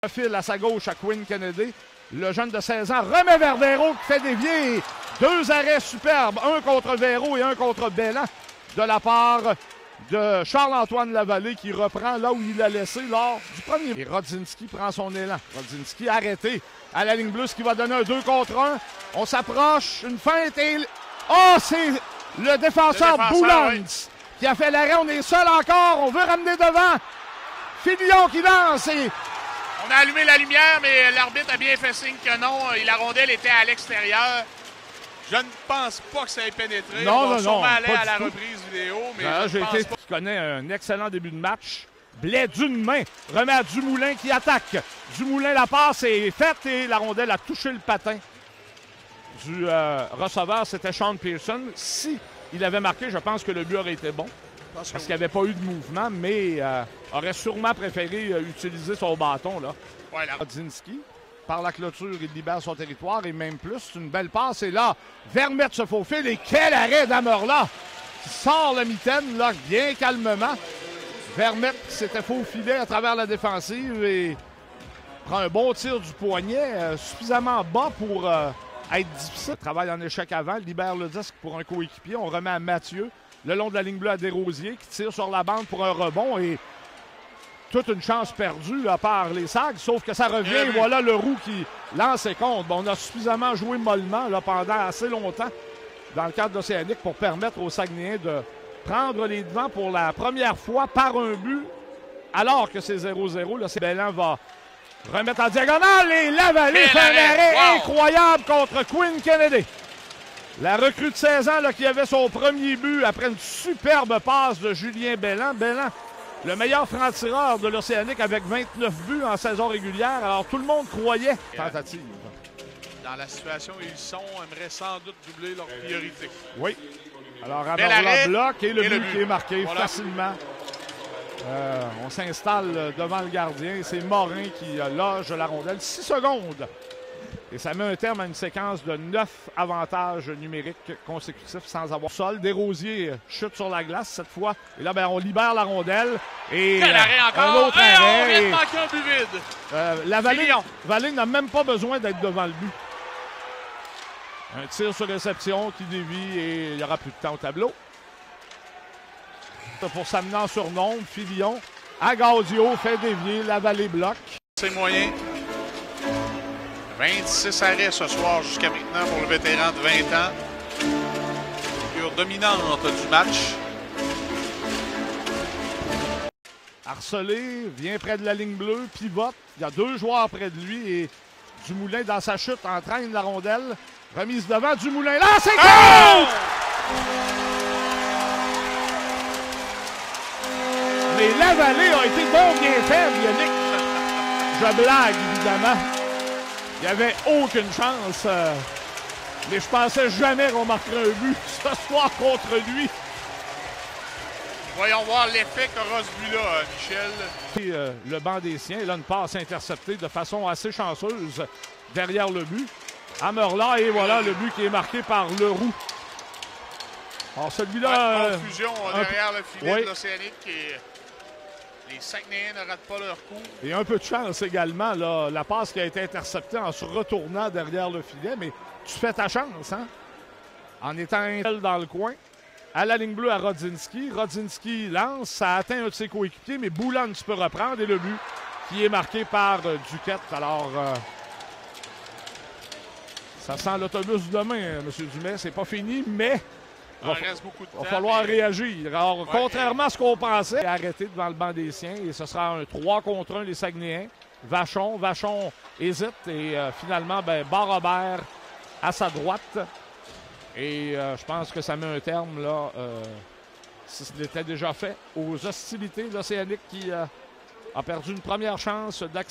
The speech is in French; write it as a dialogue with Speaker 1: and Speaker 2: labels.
Speaker 1: File à sa gauche à Quinn Kennedy. Le jeune de 16 ans remet vers Véro qui fait dévier. 2 arrêts superbes, un contre Véro et un contre Belland de la part de Charles-Antoine Lavallée qui reprend là où il l'a laissé lors du premier. Et Rodzinski prend son élan. Rodzinski arrêté à la ligne bleue, ce qui va donner un 2 contre 1. On s'approche, une feinte et... Oh, c'est le défenseur Boulans qui a fait l'arrêt. On est seul encore, on veut ramener devant. Filion qui lance et...
Speaker 2: On a allumé la lumière, mais l'arbitre a bien fait signe que non. La rondelle était à l'extérieur. Je ne pense pas que ça ait pénétré.
Speaker 1: Non,
Speaker 2: on va sûrement aller à la
Speaker 1: tout.
Speaker 2: reprise vidéo, mais
Speaker 1: je pense pas. Qui connaît un excellent début de match. Blais d'une main, remet à Dumoulin qui attaque. Dumoulin, la passe est faite et la rondelle a touché le patin du receveur. C'était Sean Pearson. Si il avait marqué, je pense que le but aurait été bon. Parce qu'il n'y avait pas eu de mouvement, mais aurait sûrement préféré utiliser son bâton. Là.
Speaker 2: Ouais,
Speaker 1: Rodzinski, par la clôture, il libère son territoire et même plus. C'est une belle passe. Et là, Vermette se faufile. Et quel arrêt d'Amerla qui sort la mitaine, là, bien calmement. Vermette s'était faufilé à travers la défensive et prend un bon tir du poignet, suffisamment bas pour être difficile. Travaille en échec avant, libère le disque pour un coéquipier. On remet à Mathieu. Le long de la ligne bleue à Desrosiers qui tire sur la bande pour un rebond et toute une chance perdue là, par les Sags, sauf que ça revient. Et voilà le Roux qui lance ses comptes. Bon, on a suffisamment joué mollement là, pendant assez longtemps dans le cadre d'Océanique pour permettre aux Saguenayens de prendre les devants pour la première fois par un but alors que c'est 0-0. Là, Belland va remettre en diagonale et Lavallée fait un arrêt incroyable contre Quinn Kennedy. La recrue de 16 ans là, qui avait son premier but après une superbe passe de Julien Belland. Belland, le meilleur franc-tireur de l'Océanique avec 29 buts en saison régulière. Alors tout le monde croyait. Tentative.
Speaker 2: Dans la situation où ils sont, aimeraient sans doute doubler leur priorité.
Speaker 1: Oui. Alors Amerla bloque et le but qui est marqué facilement. On s'installe devant le gardien. C'est Morin qui loge la rondelle. 6 secondes. Et ça met un terme à une séquence de 9 avantages numériques consécutifs sans avoir sol. Desrosiers chute sur la glace cette fois. Et là, ben, on libère la rondelle. Et
Speaker 2: quel arrêt encore!
Speaker 1: Un autre arrêt.
Speaker 2: On vient de manquer un but vide.
Speaker 1: La Vallée n'a même pas besoin d'être devant le but. Un tir sur réception qui dévie et il n'y aura plus de temps au tableau. Pour s'amener en surnombre, Filion à Gaudio fait dévier, la Vallée bloque.
Speaker 2: C'est moyen. 26 arrêts ce soir jusqu'à maintenant pour le vétéran de 20 ans. Figure dominante du match.
Speaker 1: Harcelé, vient près de la ligne bleue, pivote. Il y a 2 joueurs près de lui et Dumoulin, dans sa chute, entraîne la rondelle. Remise devant, Dumoulin. Là, c'est contre! Mais Lavallée a été donc bien faible, Yannick. Je blague, évidemment. Il n'y avait aucune chance. Mais je pensais jamais qu'on marquerait un but ce soir contre lui.
Speaker 2: Voyons voir l'effet qu'aura ce but-là, Michel.
Speaker 1: Et, le banc des siens, là, une passe interceptée de façon assez chanceuse derrière le but. Amerla, et voilà le but qui est marqué par Leroux. Alors celui-là...
Speaker 2: confusion derrière le filet de l'Océanique. Les Saguenayens ne ratent pas leur coup.
Speaker 1: Et un peu de chance également, là, la passe qui a été interceptée en se retournant derrière le filet, mais tu fais ta chance, hein? En étant dans le coin. À la ligne bleue à Rodzinski. Rodzinski lance, ça atteint un de ses coéquipiers, mais Boulans peut reprendre et le but qui est marqué par Duquette. Alors, ça sent l'autobus demain, M. Dumais. C'est pas fini, mais
Speaker 2: il reste beaucoup de temps.
Speaker 1: Il va falloir réagir. Alors, contrairement à ce qu'on pensait, arrêté devant le banc des siens et ce sera un 3 contre 1 les Saguenayens. Vachon hésite et finalement, Bar-Robert à sa droite. Et je pense que ça met un terme, là, si ce n'était déjà fait, aux hostilités de l'Océanique qui a perdu une première chance d'accès.